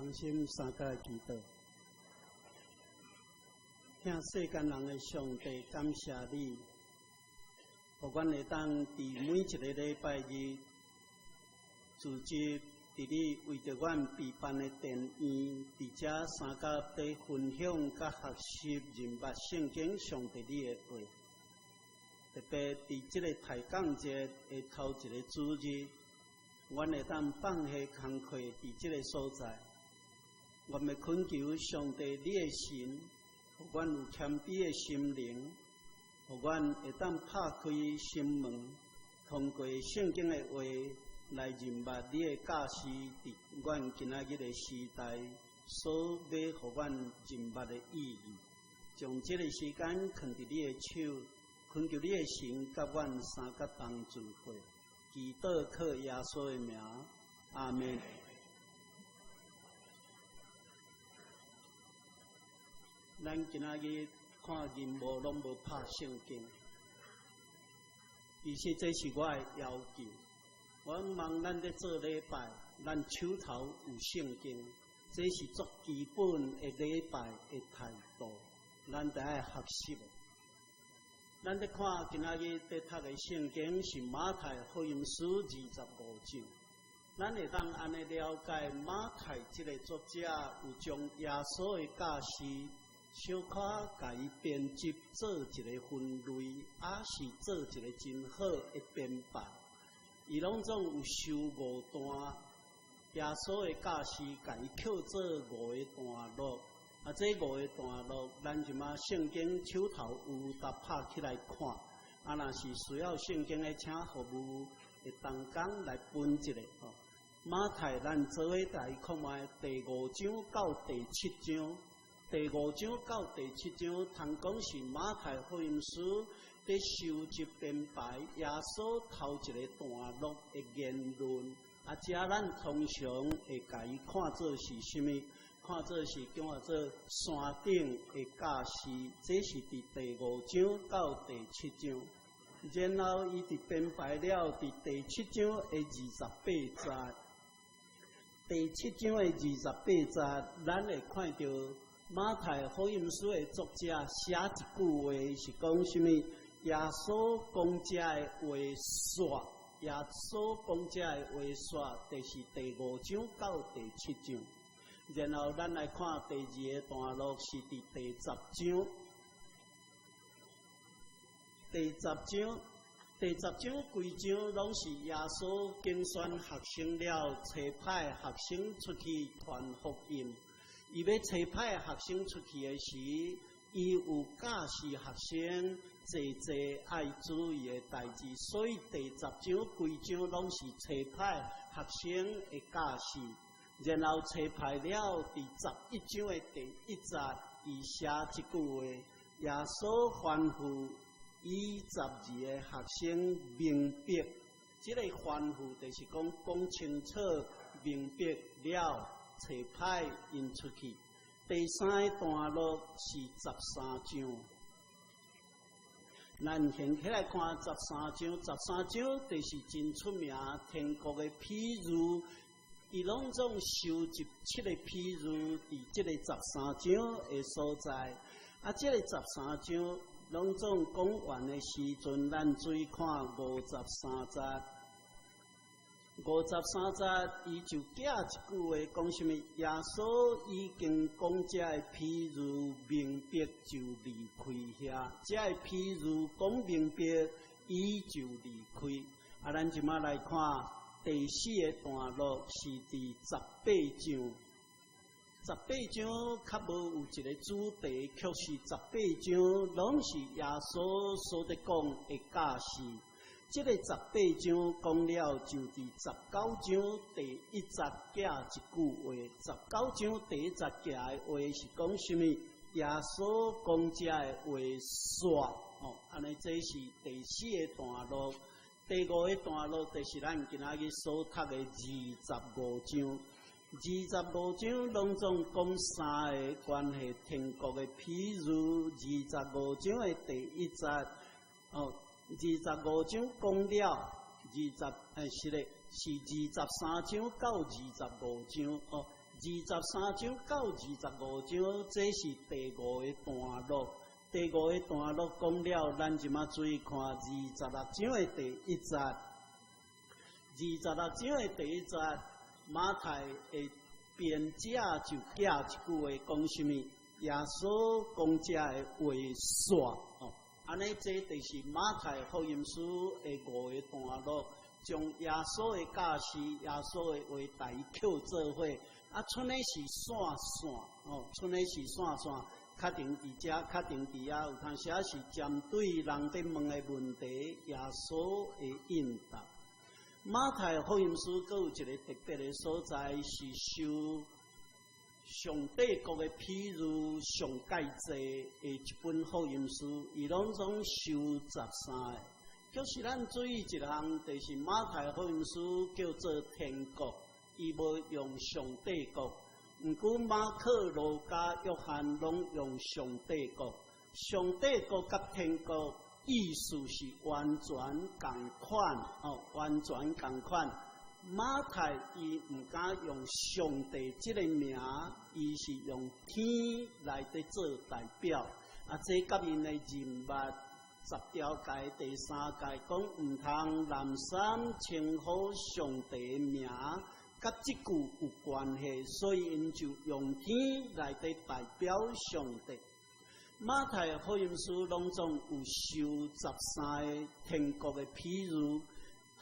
同心三界祈祷，向世间人的上帝感谢你，互阮会当伫每一个礼拜日，组织伫你为着阮备办的殿院，伫遮三甲地分享甲学习人物圣经上帝你的话。特别伫即个抬杠节的头一个主日，阮会当放下工课伫即个所在。阮要恳求上帝你的神，互阮有谦卑的心灵，互阮会当拍开心门，通过圣经的话来认捌你的教示，伫阮今仔日的时代所要互阮认捌的意义。将即个时间放伫你的手，恳求你的神甲阮三甲帮助会。祈祷靠耶稣的名，阿门。咱今仔日看人无拢无拍圣经，其实这是我的要求。我望咱咧做礼拜，咱手头有圣经，这是足基本的礼拜的态度，咱得爱学习。咱咧看今仔日咧读的圣经是马太福音书25章，咱会当安尼了解马太这个作者有将耶稣的教示小可甲伊编辑做一个分类，也是做一个真好的编排。伊拢总有收5段耶稣的教示，甲伊扣做5个段落。这5个段落，咱即马圣经手头有搭拍起来看。若是需要圣经的，请服务的同工来分一个。马太，咱做伙来看卖第5章到第7章。第5章到第7章，通讲是马太福音书伫收集编排耶稣头一个段落的言论。遮咱通常会甲伊看作是啥物？看作是叫做山顶的教示，这是伫第5章到第7章。然后伊伫编排了伫第7章的28节。第7章的28节，咱会看到马太福音书的作者写一句话，是讲什么？耶稣讲遮的话说，耶稣讲遮的话说，就是第5章到第7章。然后咱来看第2个段落，是伫第10章。第10章规章拢是耶稣竞选学生了，找派学生出去传福音。伊要找派学生出去的时，伊有教示学生侪爱注意的代志，所以第10章规章拢是找派学生的教示。然后找派了第11章的第1节，伊写一句话：耶稣吩咐以12个学生明白，这个吩咐就是讲清楚、明白了，找派因出去。第3个段落是13章，咱先起来看13章。13章就是真出名，天国的譬喻。伊拢总收集7个譬喻伫即个13章的所在。即个13章拢总讲完的时阵，咱注意看53节。53节，伊就寄一句话，讲什么？耶稣已经讲遮个譬喻明白，就离开遐。遮个譬喻讲明白，伊就离开。咱即马来看。第4个段落是第18章。18章较无有一个主题，却是18章拢是耶稣所在讲的教示。这个18章讲了，就伫19章第1节寄一句话。19章第1节寄的话是讲什么？耶稣讲遮的话说，安尼这是第4个段落。第5个段落就是咱今仔日所读的25章。25章拢总讲3个关系天国的譬喻。25章的第1节，25章讲了是23章到25章23章到25章，这是第5个段落。第5个段落讲了，咱即马注意看26章的第1节。26章的第1节，马太的编者就寄一句话，讲什么？耶稣讲这的话煞哦，安尼这就是马太福音书的5个段落，将耶稣的教示、耶稣的话代扣做伙。啊，剩的是线线哦，剩的是线线，确定伫遮，确定伫遐，有通写是针对人伫问的问题，耶稣的应答。马太福音书阁有一个特别的所在，是受上帝国的譬如上介济的一本福音书，伊拢总收13个。就是咱注意一项，就是马太福音书叫做天国。伊无用上帝国，毋过马可、路加、约翰拢用上帝国。上帝国甲天国意思是完全共款哦，完全共款。马太伊毋敢用上帝即个名，伊是用天来伫做代表。啊，这甲因的人物10条戒第3戒讲，毋通滥觞称呼上帝的名。甲即句有关系，所以因就用天来伫代表上帝。马太福音书拢总有收13个天国的譬如，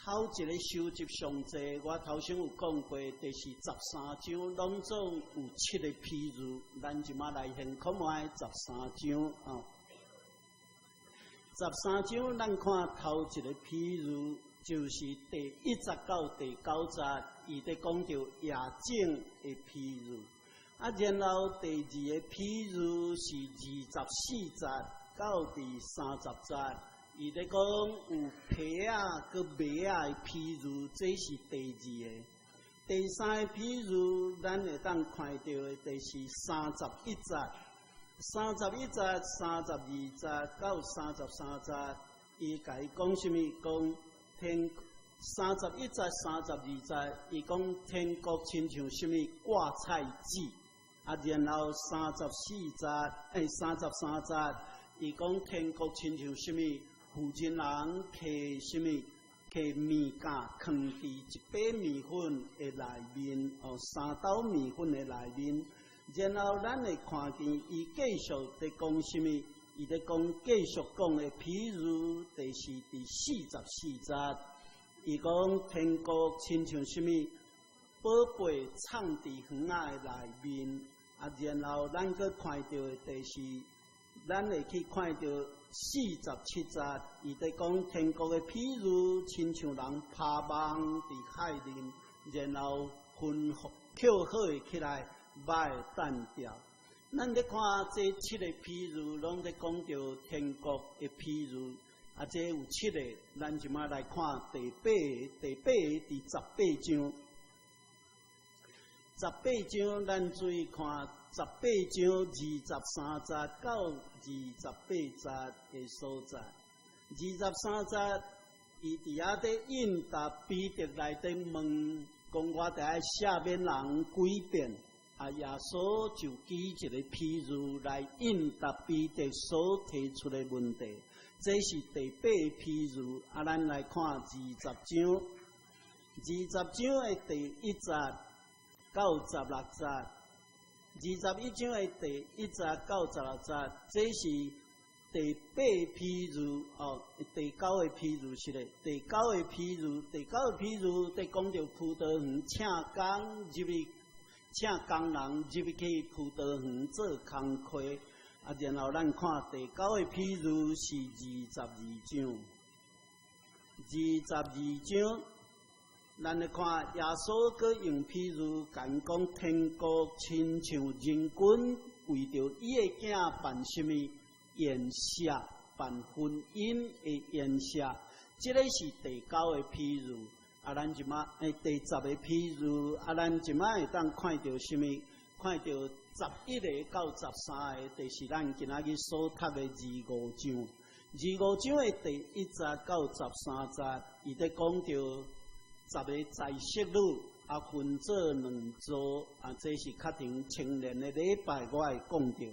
头一个收集上济，我头先有讲过，就是13章拢总有7个譬如，咱即马来先看卖13章啊。13章咱看头一个譬如。就是第1节到第9节，伊伫讲到夜景的譬如，啊，然后第2个譬如是24节到第30节，伊伫讲有皮啊佮麦啊的譬如，这是第2个。第3个譬如，咱会当看到的，就是31节、31节、32节到33节，伊甲伊讲什么？讲天31节、32节，伊讲天国亲像什么挂菜子，啊，然后34节、33节，伊讲天国亲像什么负责人摕什么摕面架放伫一把面粉的内面，哦，3斗面粉的内面，然后咱会看见伊继续在讲什么？伊在讲继续讲的，譬如就是第44节，伊讲天国亲像什么宝贝藏伫园仔的内面，啊，然后咱搁看到的，就是咱会去看到47节，伊在讲天国的譬如，亲像人趴网伫海面，然后分扣好起来，歹弹掉。咱咧看这7个譬如，拢咧讲到天国的譬如，啊，这有7个，咱即马来看第8个，第18章，18章咱注意看18章23节到28节的所在，23节伊伫遐咧应答彼得来底问，讲我得爱赦免人几遍。啊，耶稣就举一个譬如来应答彼得所提出的问题，这是第8个譬如。啊，咱来看20章，20章的第1节到16节，21章的第1节到16节，这是第8个譬如哦，第9个譬如是咧，第9个譬如，在讲到葡萄园请工入去。请工人入去葡萄园做工课，啊，然后咱看第9个譬如是22章，22章，咱来看耶稣搁用譬如讲天国亲像人君为着伊的囝办什么宴席，办婚姻的宴席，这个是第9个譬如。啊，咱即马第10个譬如，啊，咱即马会当看到什么？看到11个到13个，就是咱今仔日所读的25章。25章的第1节到13节，伊在讲到10个在色女，啊分做两组，啊这是确定青年的礼拜我会讲到。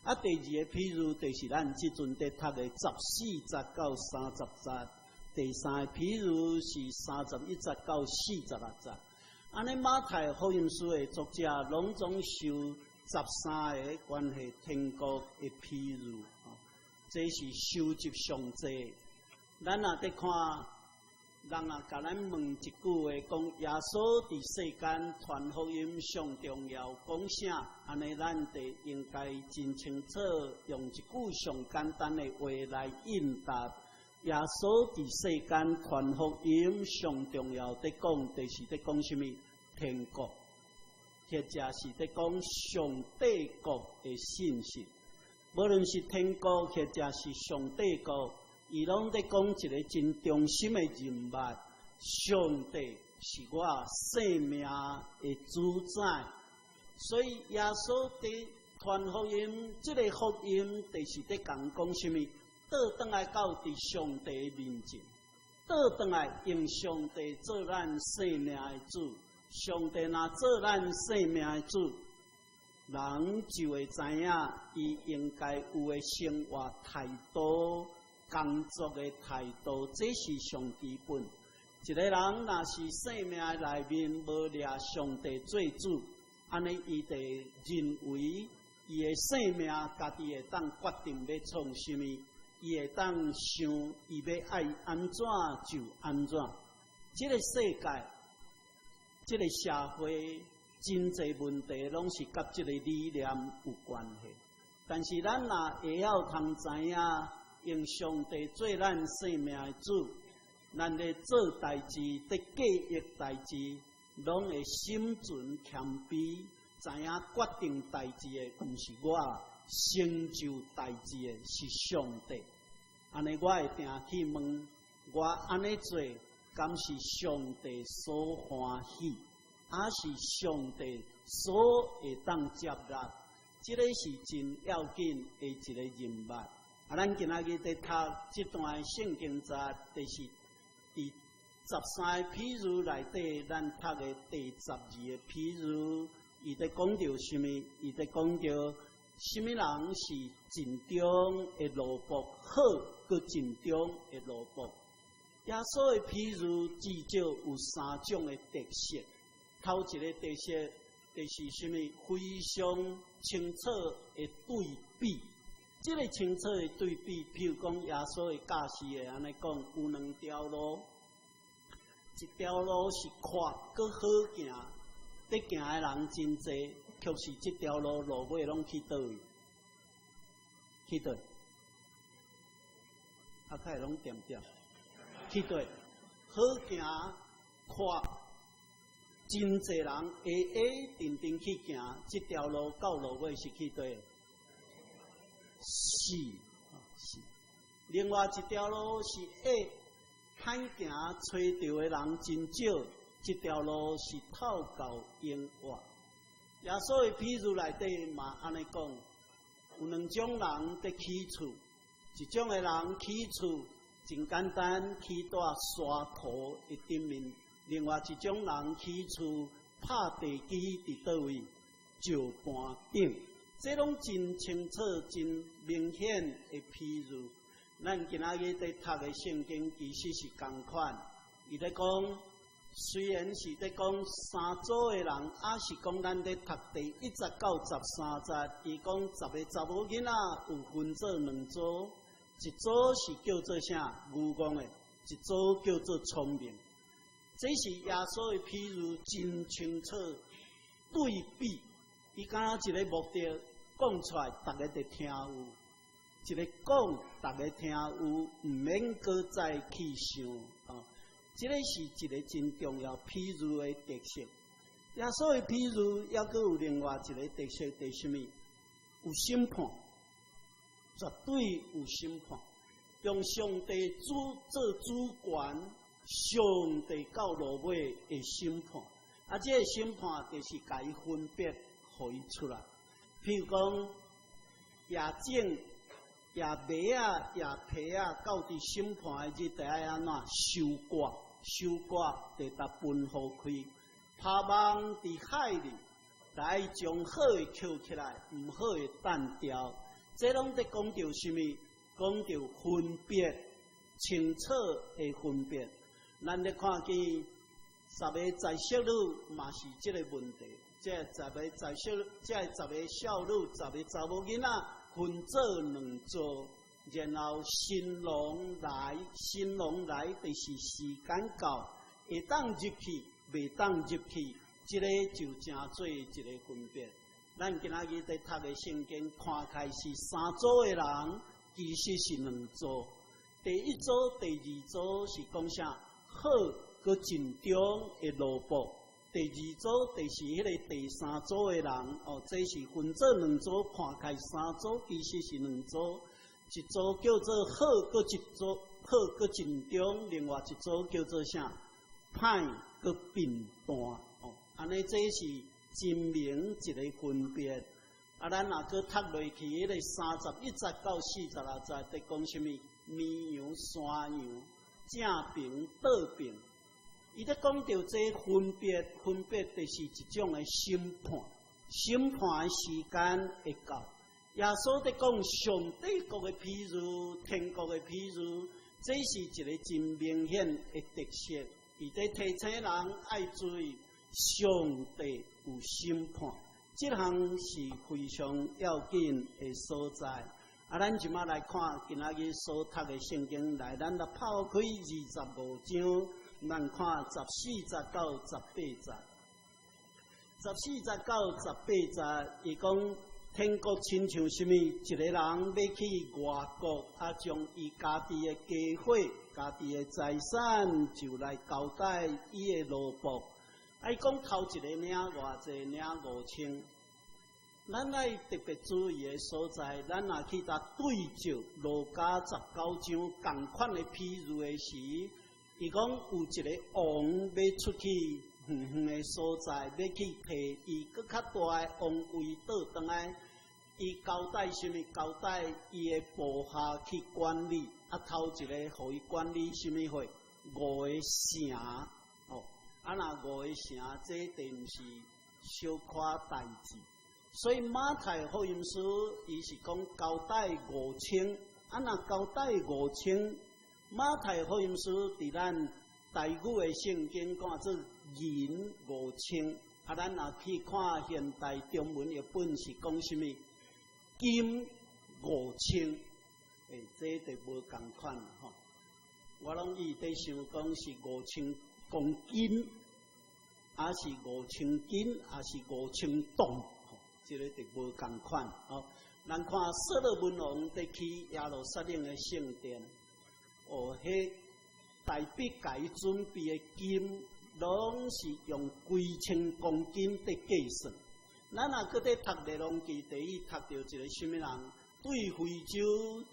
啊第二个譬如就是咱即阵在读的14节到30节，第三个譬如是31节到46节。安尼马太福音书的作者拢总受13个关系天国的譬如，这是收集上济。咱若伫看，人啊，甲咱问一句话，讲耶稣伫世间传福音上重要，讲啥？安尼咱得应该真清楚，用一句上简单的话来应答。耶稣伫世间传福音上重要，伫讲就是伫讲什么？天国，或者是伫讲上帝国的信息。无论是天国，或者是上帝国，伊拢伫讲一个真中心的人物。上帝是我生命的主宰，所以耶稣伫传福音，这个福音就是伫讲什么？倒转来到伫上帝面前，倒转来用上帝做咱生命的主。上帝若做咱生命的主，人就会知影伊应该有的生活态度、工作的态度，这是上基本。一个人若是生命内面无掠上帝做主，安尼伊就认为伊的生命家己会当决定要创什么，伊会当想伊要爱安怎就安怎。这个世界。这个社会真侪问题，拢是甲这个理念有关系。但是咱若会晓通知影，用上帝做咱生命的主，咱咧做代志、咧计划代志，拢会心存谦卑，知影决定代志的毋是我，成就代志的是上帝。安尼我会定去问，我安尼做。敢是上帝所欢喜，还是上帝所会当接纳？这个是真要紧的一个人物。咱今仔日在读这段圣经节，就是第13个譬如内底，咱读的第12个譬如，伊在讲到什么？伊在讲到什么人是尽忠的奴仆，好佮尽忠的奴仆。耶稣的譬如至少有3种的特色。头一个特色就是什么？非常清楚的对比。这个清楚的对比，譬如讲耶稣的教示会安尼讲，有2条路，一条路是宽，佮好行，得行的人真济，却是这条路尾拢去倒位？去倒？啊，开拢点点。去对，好行看，真侪人定定去行，这条路到落尾是去对，是。另外一条路是歹行找到的人真少，这条路是透到永远。耶稣的譬如内底嘛安尼讲，有2种人在起厝，一种的人起厝。真简单，起在沙土的顶面；另外一种人起厝拍地基伫倒位，石盘顶。这拢真清楚、真明显的譬如。咱今仔日在读的圣经其实是同款，伊在讲，虽然是在讲3组的人，也是讲咱在读第1节到13节，伊讲10个查某囡仔有分做2组。一组是叫做啥？愚公的；一组叫做聪明。这是耶稣的譬如，真清楚对比。伊敢若一个目的讲出来，大家就听有；一个讲，大家听有，毋免搁再去想啊。这个是一个真重要譬如的特色。耶稣的譬如，还阁有另外一个特色，就是什么？有审判。绝对有审判，用上帝做主权，上帝到落尾的审判。啊，这个审判就是甲伊分别，互伊出来。譬如讲，野种、野麦啊、野皮啊，到伫审判的日，得爱安怎收割？收割得达分互开。拍网伫海里，来将好诶捡起来，毋好诶弹掉。这拢在讲到什么？讲到分别，清楚诶分别。咱咧看见10个在色女嘛是即个问题。这10个在色，这10个少女、10个查某囡仔分做2组，然后新郎来，就是时间到，会当入去，袂当入去，这个就真做一个分别。咱今仔日在读的圣经，看开是3组的人，其实是2组。第一组、第二组是讲啥？好，佮尽忠的萝卜。第二组就是迄个第3组的人，哦，这是分做2组，看开3组，其实是2组。一组叫做好，佮一组好佮尽忠，另外一组叫做啥？歹佮平淡。哦，安尼这是真明一个分别。啊，咱若佮读落去，迄个31节到46节，在讲什么？绵羊、山羊，正平、倒平。伊咧讲到这分别就是一种的审判，审判的时间会到。耶稣在讲上帝国的譬如，天国的譬如，这是一个真明显的特色。伊在提醒人爱注意，上帝有审判，这项是非常要紧的所在。啊，咱即马来看今仔日所读的圣经，来咱来抛开25章。咱看14节到18节，14节到18节，伊讲天国亲像什么？一个人要去外国，啊，将伊家己的家伙、家己的财产，就来交代伊的奴仆。啊，伊讲头一个领偌济，领5000。咱爱特别注意的所在，咱若去甲对照路加19章同款的譬如的时。伊讲有一个王要出去远远的所在，要去摕伊搁较大的王位倒转来，伊交代什么？交代伊的部下去管理。啊，头一个互伊管理什么货？5个城。哦，啊那5个城，这定是小可代志。所以马太福音书伊是讲交代5000，啊那交代5000。马太福音书伫咱台语的圣经讲做银5000，啊，咱若去看现代中文译本是讲什么金5000，这就无共款啦吼。我拢伊在想讲是5000公斤，还是5000斤，还是5000吨，吼，这个就无共款吼。咱看所罗门王在去耶路撒冷的圣殿。哦，迄大笔甲伊准备的金，拢是用几千公斤在计算。咱若搁在读《列王记》第一，读到一个什么人？对非洲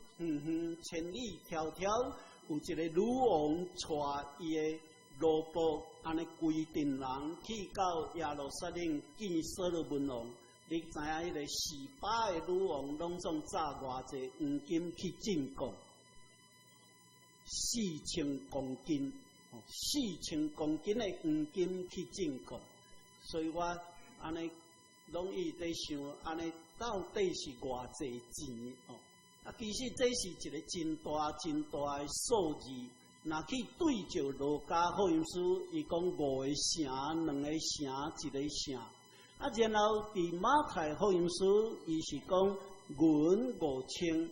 千里迢迢，有一个女王带伊的奴仆，安尼规定人去到耶路撒冷见所罗门王。你知影迄个18个女王拢总砸偌济黄金去进贡？4000公斤，4000公斤的黄金去进贡，所以我安尼拢伊在想，安尼到底是偌济钱哦？啊，其实这是一个真大的数字。若去对照路加福音书，伊讲5个城、2个城、1个城。啊，然后伫马太福音书，伊是讲银5000。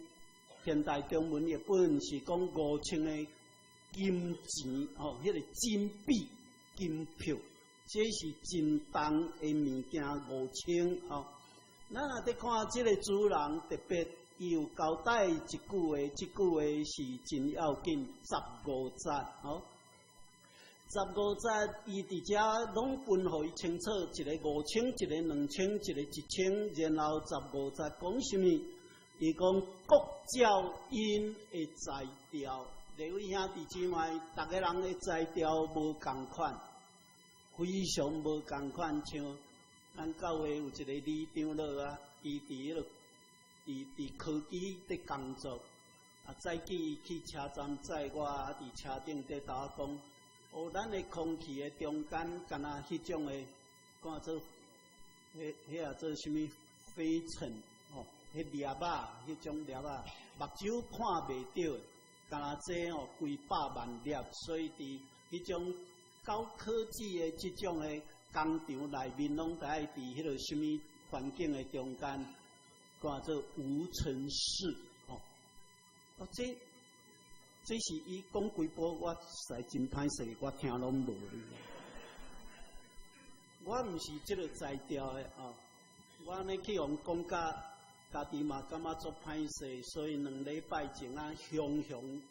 现代中文译本是讲5000的金钱哦，迄个金币、金票，这是真重的物件5000哦。咱若伫看这个主人特别，伊有交代一句话，这句话是真要紧，15节哦。15节伊伫遮拢分互伊清楚，一个5000，一个2000，一个1000，然后15节讲什么？伊讲国照因的材料，各位兄弟姊妹，逐个人的材料无共款，非常无共款。像咱教会有一个李长老啊，伊伫科技伫工作，啊，早起伊去车站载我，伫车顶伫搭讲，哦，咱的空气的中间，敢若迄种的，看做，迄啊做啥物飞尘哦，迄粒啊，迄种粒啊，目睭看袂到的，敢若这哦几百万粒，所以伫迄种高科技的即种的工厂内面，拢得爱伫迄个啥物环境的中间，看做无尘室哦。哦，这是伊讲几部，我实在真歹势，我听拢无哩。我毋是即个才调的哦，我安尼去互讲家己嘛感觉足歹势，所以2礼拜前啊，雄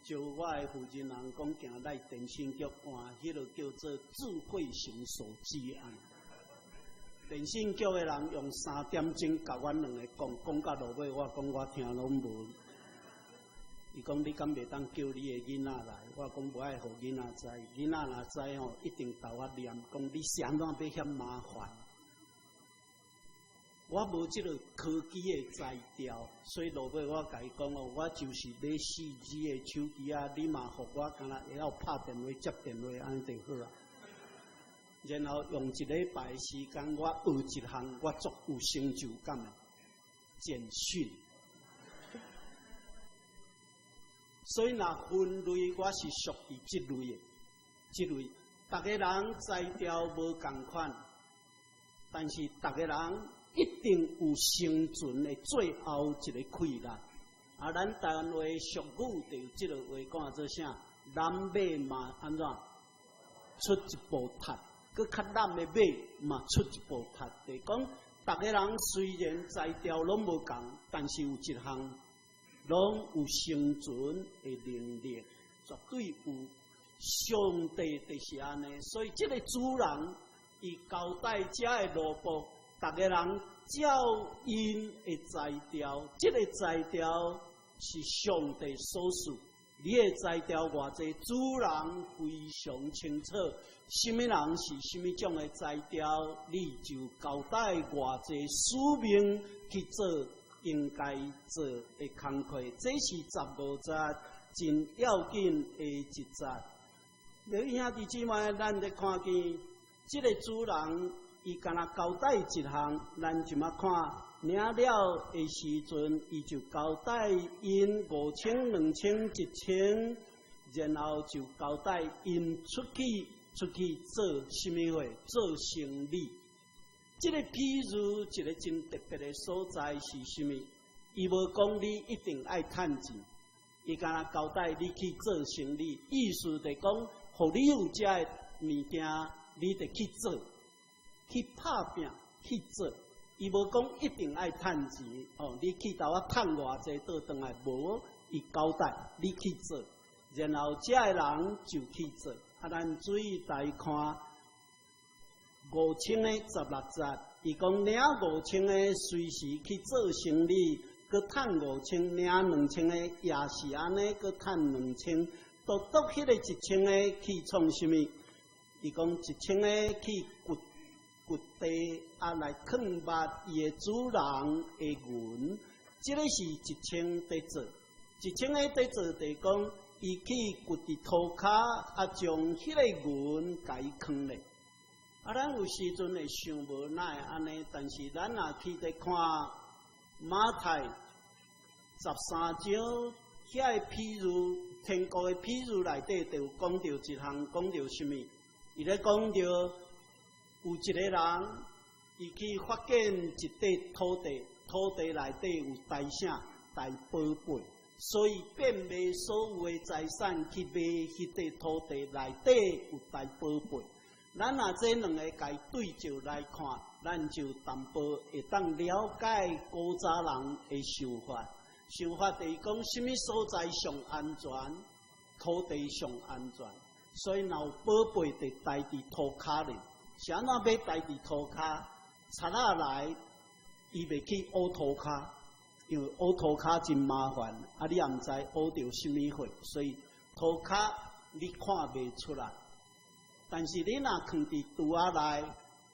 招我的负责人讲，行来电信局换迄个叫做智慧型手机案。电信局的人用3点钟甲阮2个讲到落尾，我讲我听拢无。伊讲你敢袂当叫你的囡仔来？我讲无爱互囡仔知，囡仔若知吼，一定斗我念，讲你是安怎要遐麻烦？我无即个科技的才调，所以落尾我甲伊讲哦，我就是买4G 的手机啊，你嘛互我干那会晓拍电话、接电话安尼就好啊。然后用1礼拜时间，我学一项我足有成就感的简讯。所以，若分类，我是属于即类的。即类，逐个人才调无共款，但是逐个人一定有生存的最后一个困难。啊，咱台湾话俗语就有即个话讲做啥？南马嘛安怎出一步踢，搁较南的马嘛出一步踢。就讲，逐个人虽然才调拢无共，但是有一项。拢有生存的能力，绝对有。上帝就是安尼，所以这个主人伊交代这的萝卜，逐个人照因的才调，这个才调是上帝所赐。你的才调偌济，主人非常清楚，什么人是什么种的才调，你就交代偌济使命去做。应该做的工课，这是15节真要紧的一节。兄弟姊妹，咱咧看见这个主人，伊敢若交代一项，咱就要看领了的时阵，伊就交代因5000、2000、1000，然后就交代因出去做什么货，做生意。这个譬如一个真特别的所在是什么？伊无讲你一定爱趁钱，伊敢若交代你去做生意，意思就讲，互你有这物件，你得去做，去拍拼，去做。伊无讲一定爱趁钱，哦，你去斗我趁偌济倒转来，无，伊交代你去做，然后这个人就去做。啊，咱注意来看。5000的16节，伊讲领5000的随时去做生意，搁趁5000；领2000的也是安尼，搁趁2000。独迄个1000的去创什么？伊讲1000的去掘地，啊来坑捌伊的主人的银。这个是1000在做，1000的在做，就讲伊去掘伫土骹，啊将迄个银甲伊坑咧。啊，咱有时阵会想无奈安尼，但是咱若去咧看马太13章，遐个譬如天国的譬如内底，就有讲到一项，讲到什么？伊咧讲到有一个人，伊去发现一块土地，土地内底有大啥大宝贝，所以变卖所有的财产去买迄块土地内底有大宝贝。咱若这2个该对照来看，咱就淡薄会当了解古早人的想法。想法就是讲，什么所在上安全，土地上安全。所以，若有宝贝得待伫土骹里，是安怎要待伫土骹？贼仔来，伊袂去挖土骹，因为挖土骹真麻烦，啊，你也毋知挖到什么货，所以土骹你看袂出来。但是你若藏伫厝仔内，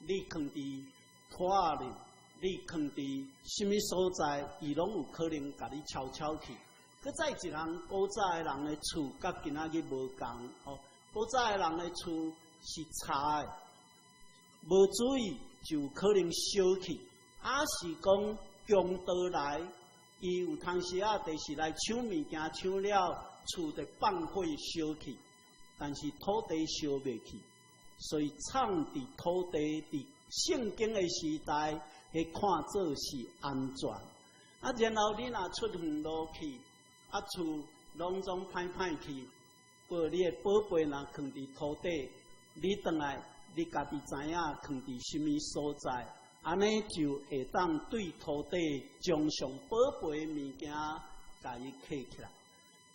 你藏伫拖仔里，你藏伫什么所在，伊拢有可能甲你悄悄去。搁再一项古早的人的厝，甲今仔日无共哦。古早诶人诶厝是柴诶，无注意就可能烧去，啊是讲强盗来，伊有当时啊，就是来抢物件，抢了厝就放火烧去，但是土地烧袂去，所以藏伫土地伫圣经诶时代，迄看做是安全。啊，然后你若出远路去，啊厝拢总歹歹去，或你诶宝贝若藏伫土地，你转来你家己知影藏伫什么所在，安尼就会当对土地将上宝贝诶物件，甲伊刻起来。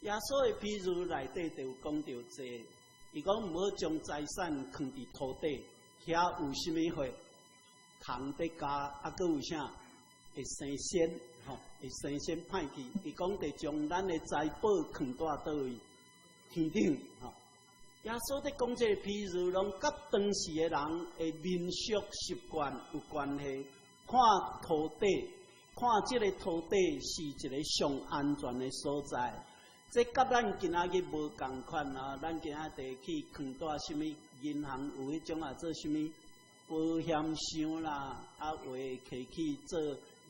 耶稣诶譬如内底就有讲到这，伊讲毋好将财产藏伫土地，遐有什么货，虫在加，啊，搁有啥会生仙，吼，会生仙歹去。伊讲得将咱诶财宝藏在倒位，天顶，吼。耶稣在讲这譬如，拢甲当时诶人诶民俗习惯有关系。看土地，看即个土地是一个上安全诶所在。这甲咱今仔日无共款啊！咱今仔日去藏在什么银行有迄种啊，做什么保险箱啦，啊，会去做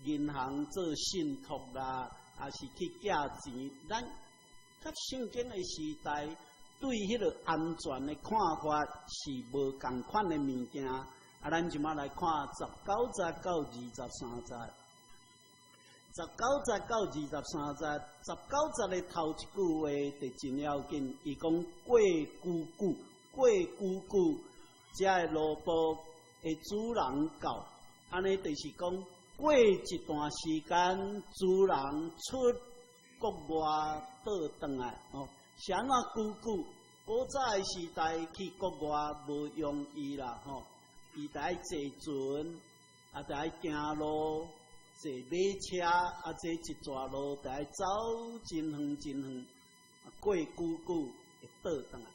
银行做信托啦，啊是去借钱。咱甲圣经诶时代对迄个安全诶看法是无共款诶物件。啊，咱即马来看19节到23节。19节到23节，19节的头一句话就真要紧。伊讲过久久，过久久，遮个萝卜的主人到，安尼就是讲过一段时间，主人出国外倒转来哦。是安怎久久？古早的时代去国外无容易啦吼，伊得爱坐船，啊得爱行路。坐马车，啊，这一段路得爱走真远真远，过久久会倒转来。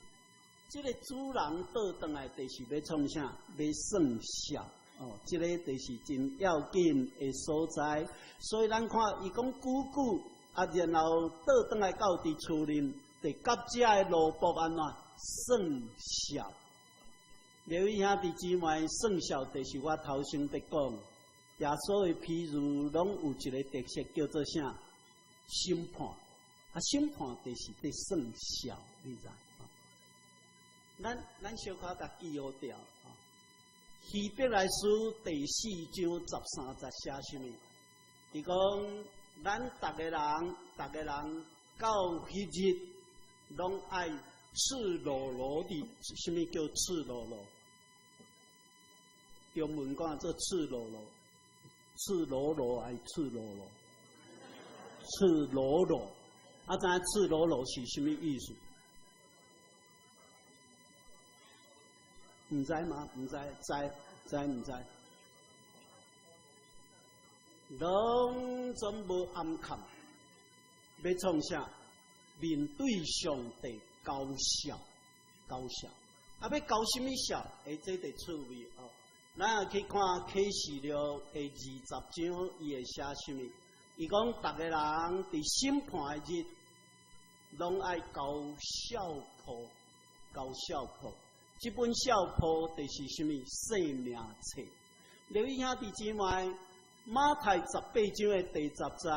这个主人倒转来，就是要创啥？要算数哦。这个就是真要紧的所在。所以咱看，伊讲久久，啊，然后倒转来到伫厝里，得甲遮的萝卜安怎算数？各位兄弟姊妹，算数就是我头先在讲。耶稣的譬如，拢有一个特色叫做啥？审判。啊，审判就是在算数，你知？咱小可甲记好掉。希伯来书第4章13节写什么？伊讲，咱逐个人到迄日，拢爱赤裸裸的。什么叫赤裸裸？中文讲做赤裸裸。赤裸裸还是赤裸裸？赤裸裸，啊，知影赤裸裸是什么意思？唔知吗？唔知，知唔知？拢总无暗藏，要创啥？面对上帝高效，啊，要高什么效？这得趣味哦。咱也去看启示录的20章，伊会写什么？伊讲逐个人伫审判的日，拢爱交孝谱。这本孝谱就是什么？生命册。各位兄弟姊妹，马太18章的第10节，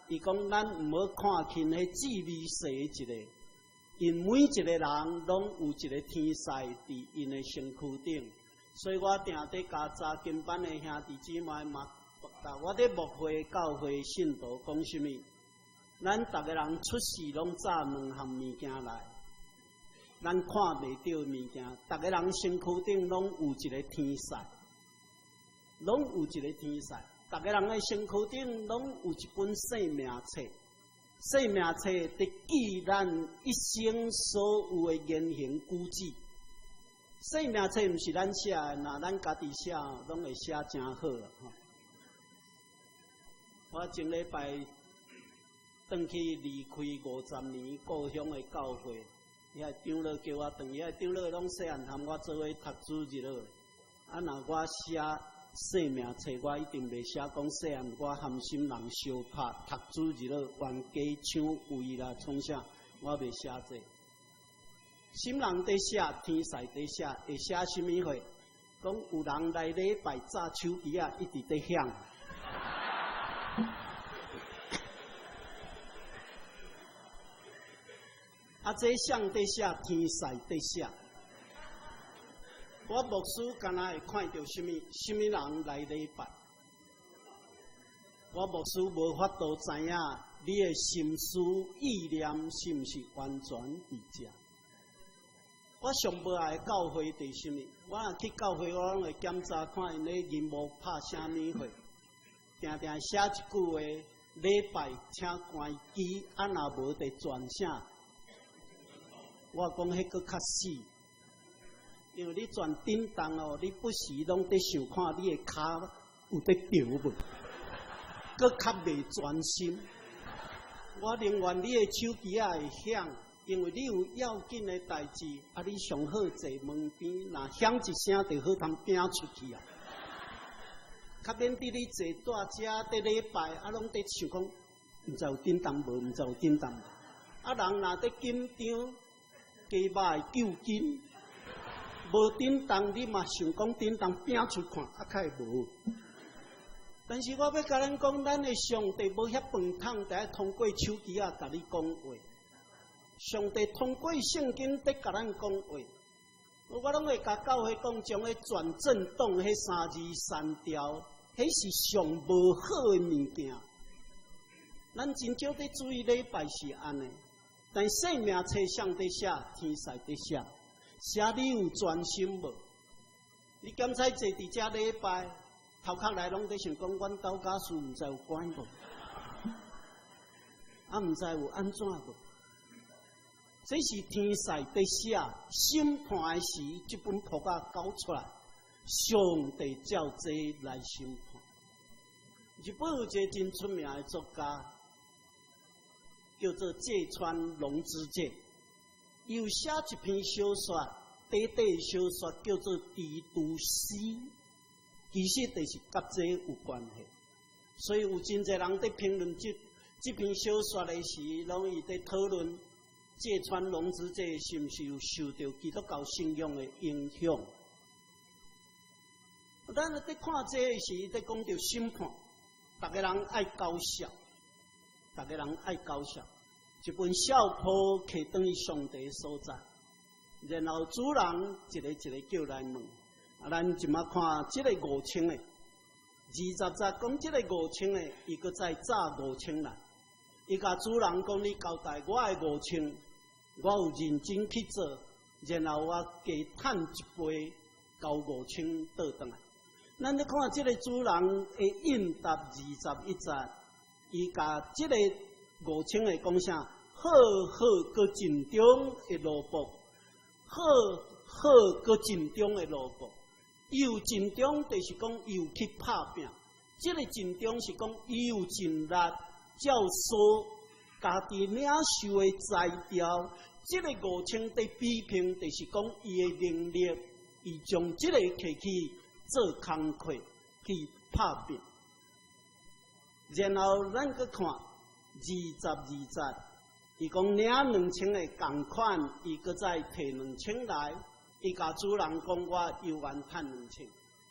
伊讲咱毋好看轻迄智慧世一个，因每一个人拢有一个天使伫因的身躯顶。所以我定伫教查经班的兄弟姊妹嘛，我伫牧会教会信徒讲什么？咱逐个人出世拢载两项物件来，咱看袂到物件，逐个人身躯顶拢有一个天使，逐个人的身躯顶拢有一本生命册。生命册伫记咱一生所有的言行举止。生命册毋是咱写的，若咱家己写，拢会写真好啊！我前礼拜转去离开50年故乡的教会，遐长老叫我转去，遐长老拢细汉含我做伙读主日了。啊，若我写生命册，我一定袂写讲细汉我含心人相拍读主日了，冤家抢位啦，创啥？我袂写这。心人在写，天使在写，会写什么货？讲有人来礼拜炸手机啊，一直在响。啊，这像在写，天使在写。我牧师敢若会看到什么人来礼拜，我牧师无法度知影你的心思意念是毋是完全伫遮。我上无爱教会伫什么？我若去教会，我拢会检查看因咧银幕拍啥物货，定定写一句话：礼拜请关机，啊若无得转啥？我讲迄个较死。因为你转叮当哦，你不时拢在想看你的骹有在摇无，搁较袂专心。我宁愿你的手机也会响，因为你有要紧的代志，啊，你上好坐门边，若响一声就好通拼出去啊。较免伫你坐大遮伫礼拜，啊，拢在想讲，毋知有叮当无，毋知有叮当无。啊，人若在紧张，鸡肉会救紧。无叮当，你嘛想讲叮当拼出看，啊，较会无。但是我要甲咱讲，咱的上帝无遐饭桶，得通过手机啊，甲你讲话。上帝通过圣经得甲咱讲话。我拢会甲教会讲，将迄转正动迄3字删掉，迄是上无好的物件。咱真少伫注意礼拜是安尼，但生命册上伫写，天使伫写。写你有专心无？你检采坐伫遮礼拜，头壳内拢在想讲，阮斗家事毋知有关无？啊，毋知有安怎无？这是天使在写审判的时，这本图画搞出来，上帝照这来审判。日本有一个真出名的作家，叫做芥川龙之介。又写一篇小说，短的小说叫做《帝都诗》，其实就是甲这有关系。所以有真侪人在评论这篇小说的时，拢伊在讨论芥川龙之介是毋是有受到基督教信仰的影响。咱在看这个时，在讲到审判，逐个人爱高效，逐个人爱高效。一本小谱摕转去上帝所在，然后主人一个一个叫来问。啊，咱即马看即个5000的，20节讲即个5000的，伊搁再炸5000来。伊甲主人讲：你交代我的5000，我有认真去做，然后我加趁一杯，交5000倒转来。咱咧看即个主人的应答21节，伊甲即个5000的讲啥？好好搁尽忠的萝卜，好好搁尽忠的萝卜。伊有尽忠，就是讲伊有去拍拼。这个尽忠是讲伊有尽力，照所家己领受的材料。这个5000在比拼，就是讲伊的能力，伊将这个摕去做工课，去拍拼。然后咱搁看22节。伊讲领2000的共款，伊搁再摕2000来，伊甲主人讲我犹原趁2000。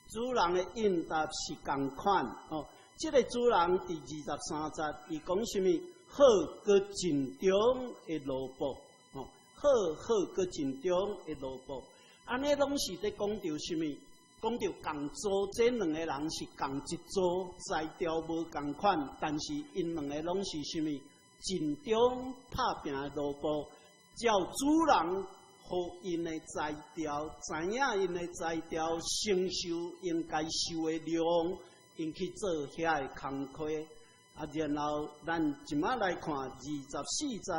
主人的应答是共款哦。这个主人第23节，伊讲什么？好搁尽忠的萝卜哦，好好搁尽忠的萝卜。安尼拢是在讲到什么？讲到共组，这两个人是共一组，材料无共款，但是因两个拢是什么？尽忠拍拼的萝卜，照主人互因的材料，知影因的材料承受应该受的量，因去做遐的工课。啊，然后咱即马来看24节、25节、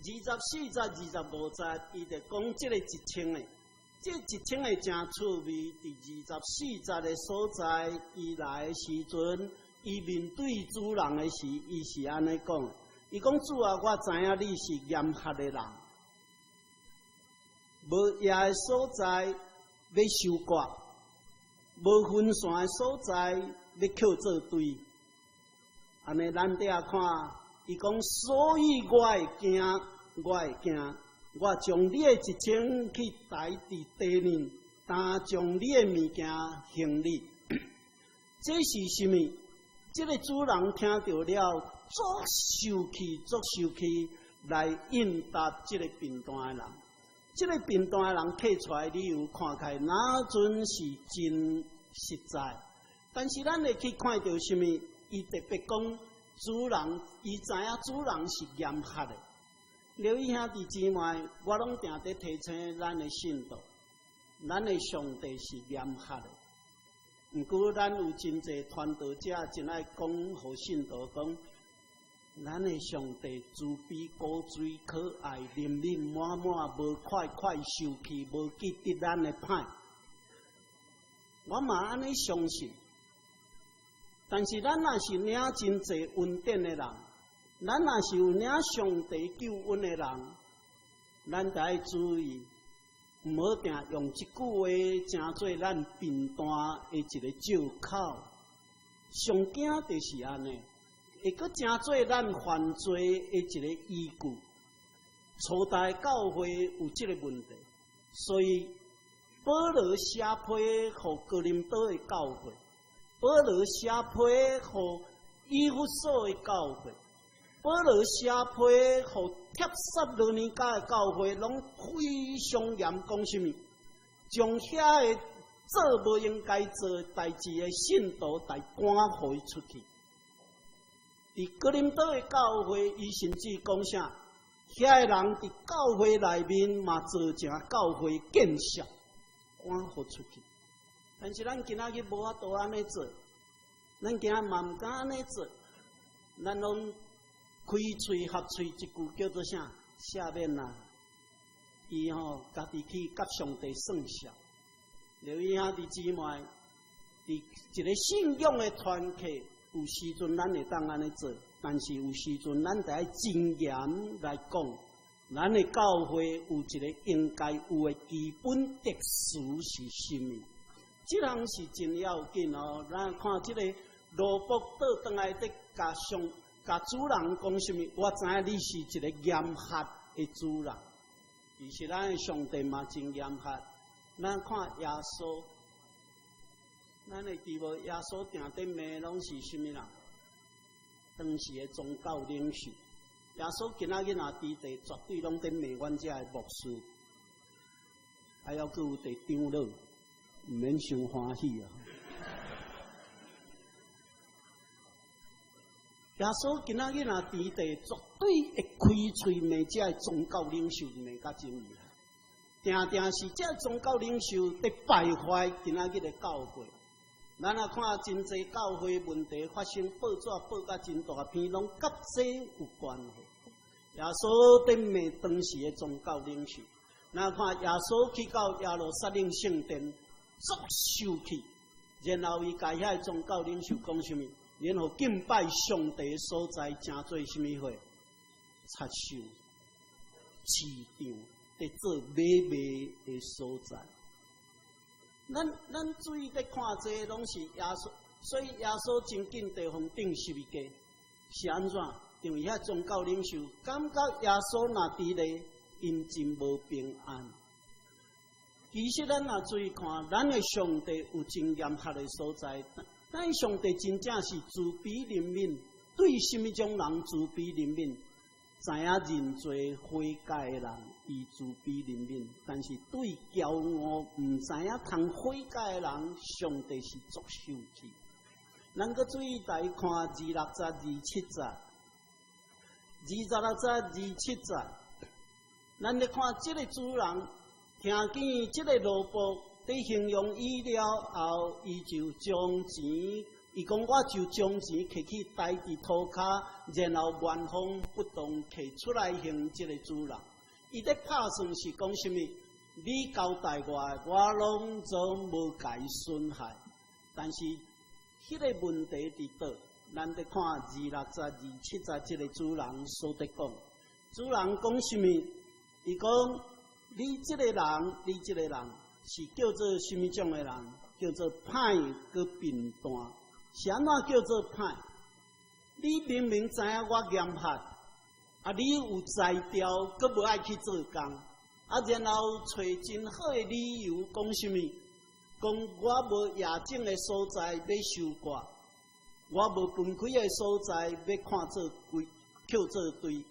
24节、25节，伊就讲这个1000的，这1000的真趣味。第24节的所在，伊来的时阵。伊面对主人的时，伊是安尼讲：伊讲主啊，我知影你是严苛的人，无野的所在要收割，无分散的所在要扣做堆。安尼咱底下看，伊讲，所以我会惊，我会惊。我将你的一情去抬伫地面，但将你的物件行李。这是什么？这个主人听到了，足受气，来应答这个贫惰的人。这个贫惰的人刻出来理由，看起来哪准是真实在？但是咱会去看到什么？伊特别讲主人，伊知影主人是严苛的。刘义兄弟姊妹，我拢定在提醒咱的信徒，咱的上帝是严苛的。毋过，咱有真侪传道者真爱讲，互信徒讲，咱的上帝慈悲高水可爱，怜悯满满，无快受气，无记得咱的歹。我嘛安尼相信，但是咱若是领真侪恩典的人，咱若是有领上帝救恩的人，咱得爱注意。毋好定用一句话，成做咱贫惰的一个借口。上惊就是安尼，会阁成做咱犯罪的一个依据。初代教会有这个问题，所以保罗写批互哥林多的教会，保罗写批互以弗所的教会，保罗写批互帖撒罗尼迦的教会，拢非常严讲什么？将遐个做无应该做代志的信徒，来赶回出去。伫哥林多的教会，伊甚至讲啥？遐个人伫教会内面嘛造成教会建设，赶互出去。但是咱今仔日无法度安尼做，咱今仔嘛毋敢安尼做，咱拢开喙合喙一句叫做啥？下面呐，伊家己去甲上帝算账。留意兄弟姊妹，伫一个信仰的团契，有时阵咱会当安尼做，但是有时阵咱得爱真严来讲，咱的教会有一个应该有的基本特殊是什么？这项是真要紧哦。咱看这个罗伯倒转来伫甲主人讲什么？我知影你是一个严苛的主人，其实咱的上帝嘛真严苛。咱看耶稣，咱会记无？耶稣定定骂拢是什么人？当时的宗教领袖。耶稣今仔日若伫地，绝对拢伫骂阮遮的牧师，还要佮有地长老，毋免伤欢喜啊！耶稣今仔日若伫地，绝对会开喙骂遮的宗教领袖，骂甲真厉害。定定是这宗教领袖伫败坏今仔日的教会。咱啊看真济教会问题发生，报纸报甲真大篇，拢甲这有关系。耶稣伫骂当时的宗教领袖。咱看耶稣去到耶路撒冷圣殿，足受气，然后伊甲遐宗教领袖讲什么？然后敬拜上帝的所在，诚做什么货？插手、市场。在做买卖的所在，咱注意在看这些拢是耶稣，所以耶稣真紧地方顶十字架是安怎？因为遐宗教领袖感觉耶稣若伫咧，因真无平安。其实咱若注意看，咱的上帝有真严苛的所在，咱上帝真正是慈悲怜悯，对什么种人慈悲怜悯？知影认罪悔改的人，伊慈悲怜悯；但是对骄傲毋知影通悔改的人，上帝是足受气。咱搁注意来看26节、27节，26节、27节，咱咧看这个主人，听见这个罗伯在形容伊了后，伊就将钱。伊讲，我就将钱摕去台伫涂骹，然后原封不动摕出来还这个主人。伊在拍算是讲什么？你交代我拢总无甲伊损害。但是，迄个问题伫倒？咱得看26节、27节这个主人所得讲。主人讲什么？伊讲，你这个人是叫做什么种的人？叫做歹个贫惰。是安怎叫做歹？你明明知影我严苛，啊，你有才调，阁无爱去做工，啊，然后找真好的理由，讲什么？讲我无夜景的所在要收割，我无分开的所在要看做规，扣做对。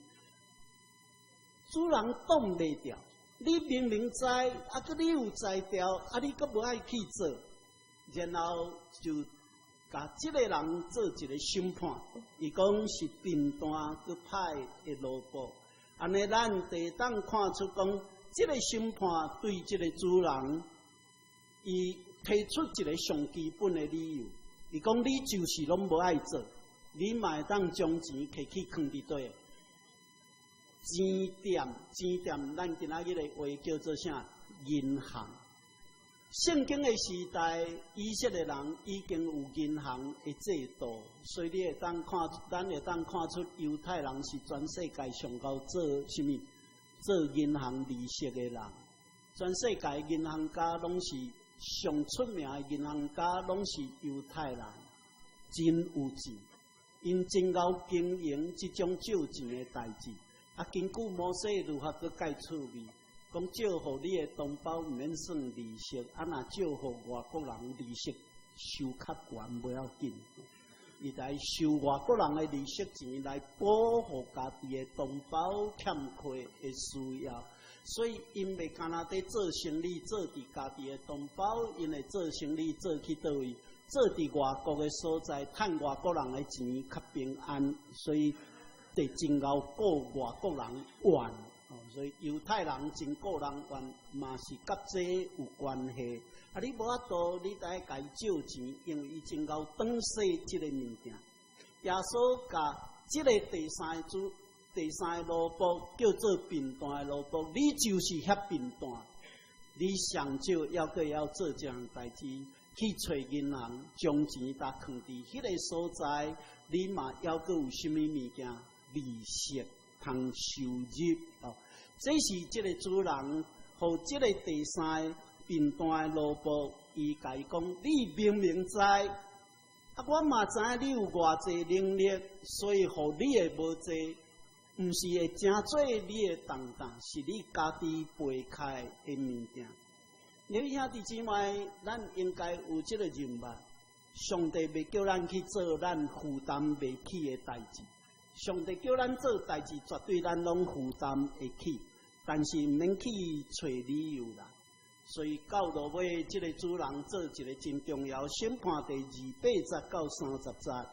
主人挡袂掉，你明明知，啊，佮你有才调，啊，你阁无爱去做，然后就甲即个人做一个审判，伊讲是贫惰佮歹的萝卜，安尼咱地当看出讲，即个审判对即个主人，伊提出一个上基本的理由，伊讲你就是拢无爱做，你嘛会当将钱摕去囥伫底。钱店，咱今仔日的话叫做啥？银行。圣经的时代，以色列人已经有银行的制度，所以你会当看，咱会当看出犹太人是全世界上高做什么？做银行利息的人。全世界银行家拢是上出名的银行家，拢是犹太人，真有钱，因真够经营这种借钱的代志。啊，根据摩西律法都解趣味，讲借互你的同胞毋免算利息，啊，若借互外国人利息收较悬不要紧，伊来收外国人的利息钱来保护家己的同胞欠缺的需要，所以因袂干那伫做生意做伫家己的同胞，因会做生意做去倒位，做伫外国的所在，趁外国人的钱较平安，所以。得真够过外国人怨，所以犹太人真过人怨，嘛是甲这有关系。啊，你无法度，你得甲伊借钱，因为伊真够挡洗即个物件。耶稣甲即个第三个萝卜叫做贫惰的萝卜，你就是遐贫惰，你上少要阁要做这样代志，去找银行将钱搭囥伫迄个所在，你嘛要阁有啥物物件？利息通收入哦，这是即个主人和即个第三贫惰的萝卜，伊甲伊讲：你明明知，啊，我嘛知影你有偌济能力，所以互你的无济，毋是会真做你的重担，是你家己背开的物件。你兄弟姊妹，咱应该有即个认识，上帝袂叫咱去做咱负担袂起的代志。上帝叫咱做代志，绝对咱拢负担会起，但是毋免去找理由啦。所以到落尾，即个主人做一个真重要审判，第28节到30节，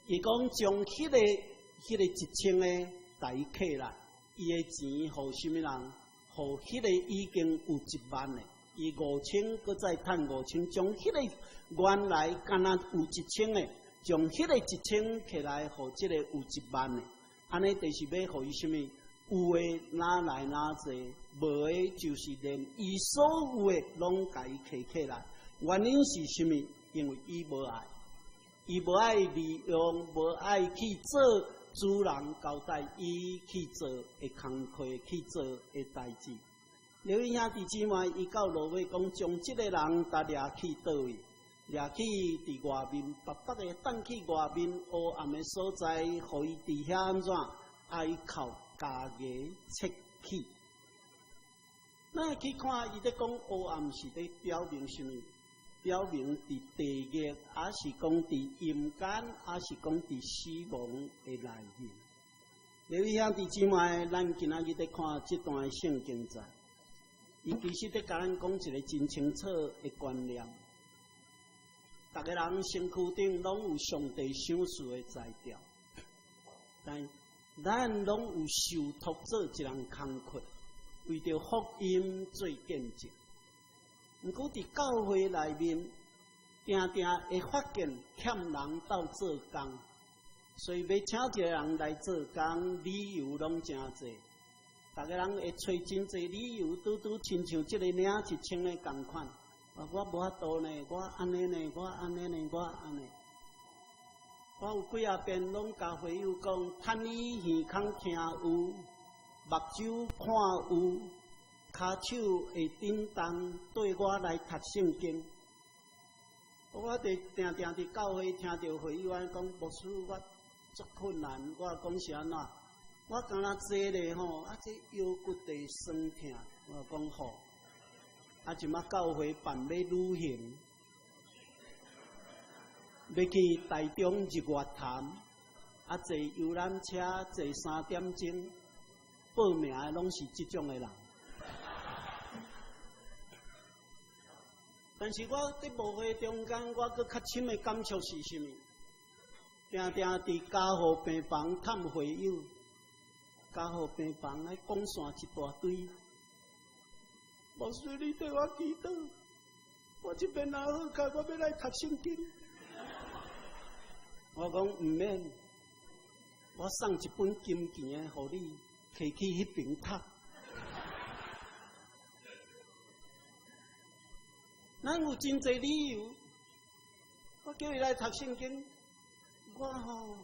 伊讲将迄个1000个带起来，伊的钱互什么人？互迄个已经有1万的，伊5000，搁再趁5000，将迄个原来敢若有1000个。将迄个1000起来，互即个有1万的，安尼就是要互伊什么？有诶拿来拿济，无诶就是连伊所有诶拢甲伊摕起来。原因是什么？因为伊无爱，伊无爱利用，无爱去做主人交代伊去做诶工课，去做诶代志。刘兄弟姊妹，伊到落尾讲，将即个人搭掠去倒位？掠去伫外面，白白的等去外面黑暗的所在，互伊伫遐安怎哀哭家己切气。咱去看伊咧讲黑暗是咧表明什么？表明伫地狱，还是讲伫阴间，还是讲伫死亡的内面？各位兄弟姊妹，咱今仔日咧看这段圣经在，伊其实咧甲咱讲一个真清楚的观念。逐个人身躯顶拢有上帝赏赐的才调，但咱拢有受托做一人工课，为着福音做见证。毋过伫教会内面，定定会发现欠人斗做工，所以要请一个人来做工，理由拢真济。逐个人会找真济理由，拄亲像即个领1000的共款。我无法度呢，我安尼呢，我安尼呢，我安尼。我有几啊遍拢甲会友讲，趁你耳孔听有，目睭看有，骹手会叮当，对我来读圣经。我定定伫教会听到会友安讲，牧师我足困难，我讲是安怎？我敢若坐咧吼，啊这腰骨地酸痛，我讲好。啊，即马教会办要旅行，要去台中日月潭，啊坐游览车坐3点钟，报名的拢是即种的人。但是我伫舞会中间，我搁较深的感触是啥物？定定伫家护病房探会友，家护病房爱讲线一大堆。牧师，你替我祈祷，我这边若好开，我要来读圣经。我讲毋免，我送一本金钱的，互你摕去迄边读。咱有真侪理由，我叫伊来读圣经。我吼，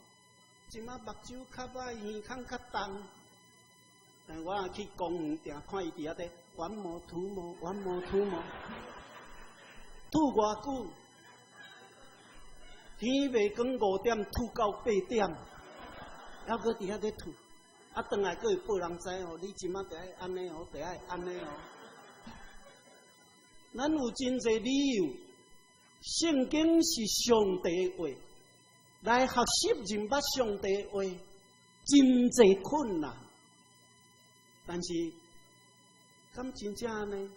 即马目睭较歹，耳孔较重，但我若去公园，定看伊伫遐咧玩魔吐魔，玩魔吐魔，吐偌久？天袂光5点，吐到8点，还搁伫遐咧吐，啊，转来搁会报人知哦，你即马得爱安尼哦，得爱安尼哦。咱有真侪理由，圣经是上帝话，来学习认捌上帝话，真侪困难。但是，敢真正呢？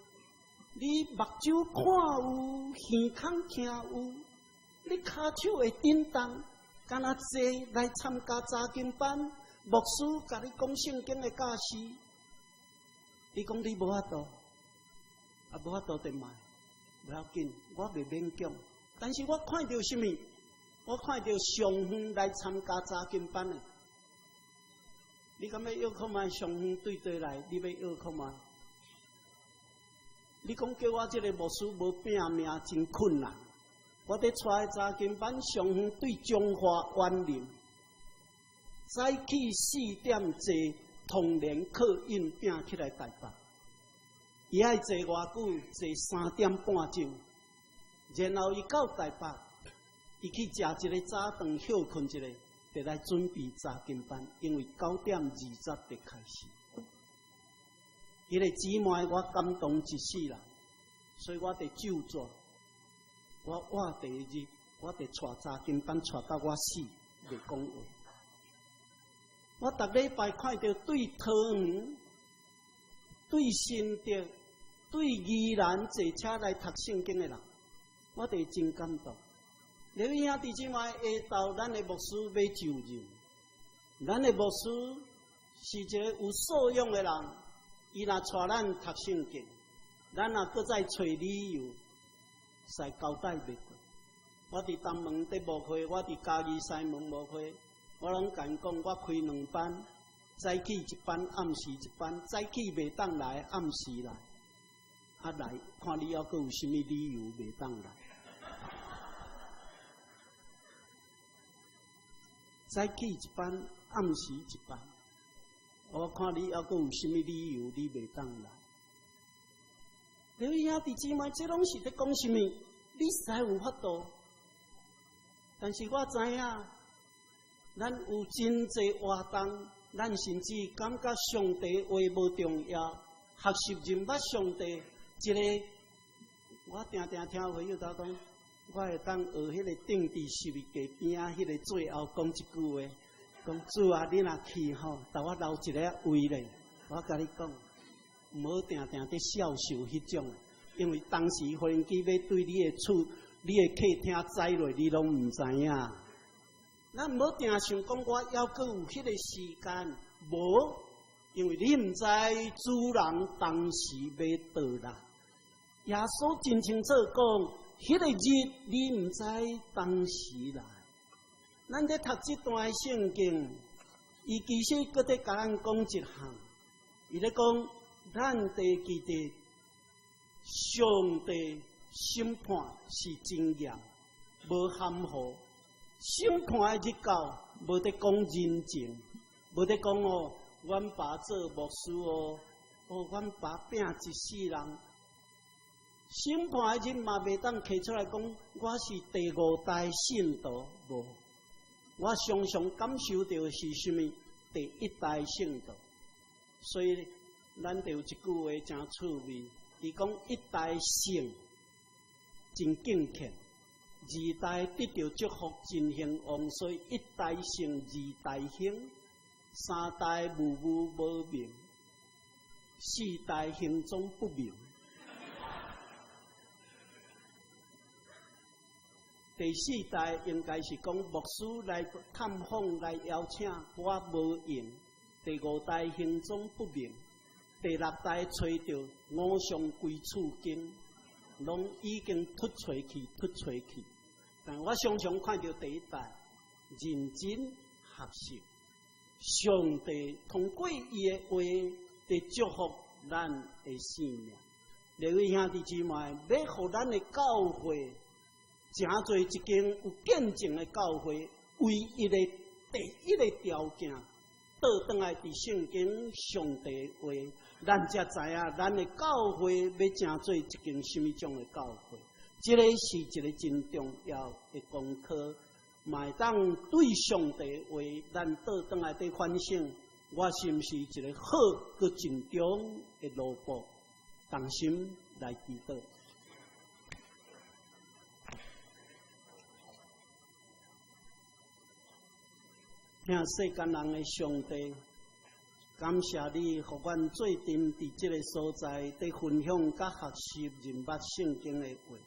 你目睭看有，耳孔听有，你骹手会震动，敢若坐来参加查经班，牧师甲你讲圣经的教师，你讲你无法度。啊，无法度得买，不要紧，我袂勉强。但是我看到什么？我看到上远来参加查经班的，你敢要约看卖上远对对来？你要约看卖？你讲叫我这个牧师无拼命真困难。我伫出来查经班上远对中华园林，早起4点坐同联客运拼起来台北。伊爱坐偌久？坐3点半钟，然后伊到台北，伊去食一个早饭，休困一下，就来准备查经班，因为9点20就开始。迄个姊妹我感动一世人，所以我得救助。我第一日，我得带查经班带到我死，袂讲话。我逐礼拜看到对桃园、对新竹、对宜兰坐车来读圣经的人，我哋真感动。你兄弟姊妹下昼，咱的牧师要就任，咱的牧师是一个有素养的人，伊若带咱读圣经，咱若搁再找理由，使交代袂过。我伫东门伫牧会，我伫嘉义西门牧会，我拢甲因讲，我开2班，早起一班，暗时一班，早起袂当来，暗时来。啊来，看你还阁有啥物理由袂当来？早起一班，暗时一班，我看你还阁有啥物理由你袂当来？你兄弟姊妹，这拢是在讲啥物？你实在有法度，但是我知影，咱有真侪活动，咱甚至感觉上帝话无重要，学习认捌上帝。一个，我定定听会友头讲，我会当学迄个定伫十字架边啊，迄个最后讲一句话，讲主啊，你若去吼，带我留一个位咧。我甲你讲，唔好定定伫笑受迄种，因为当时无人机要对你的厝、你的客厅栽落，你拢唔知影。咱唔好定想讲，我还阁有迄个时间，无，因为你唔知主人当时要倒来。耶稣真清楚讲，迄个日你唔知当时来。咱在读这段圣经，伊其实搁在甲咱讲一项，伊咧讲，咱得记得，上帝审判是真严，无含糊。审判的日到，无得讲人情，无得讲哦，阮爸做牧师哦，阮爸拼一世人。审判的日嘛，袂当摕出来讲，我是第5代信徒无。我常常感受到是啥物？第一代圣道。所以咱就有一句话真趣味，伊讲一代圣真敬虔，二代得到祝福真兴旺，所以一代圣二代兴，三代无明，四代行踪不明。第四代应该是讲牧师来探访来邀请，我无用。第五代行踪不明，第六代找到五常归处经，拢已经突出去。但我常常看到第一代认真学习，上帝通过伊的话来祝福咱的生命。各位兄弟姊妹，要互咱的教会。真侪一间有见证的教会，唯一的第一个条件，倒转来伫圣经上帝话，咱才知影咱的教会要真做一间什么种的教会。这个是一个真重要的功课，嘛会当对上帝话，咱倒转来伫反省，我是毋是一个好佮真忠的奴仆？同心来祈祷。听世间人的上帝，感谢你，互阮做阵伫这个所在，伫分享甲学习认捌圣经的话。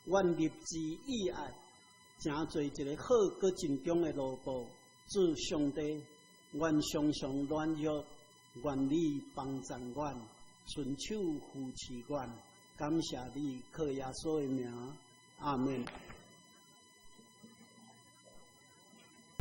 阮立志以爱，诚做一个好佮真忠的奴仆。主上帝，阮常常软弱，愿你帮助阮，伸手扶持阮。感谢你，靠耶稣的名，阿门。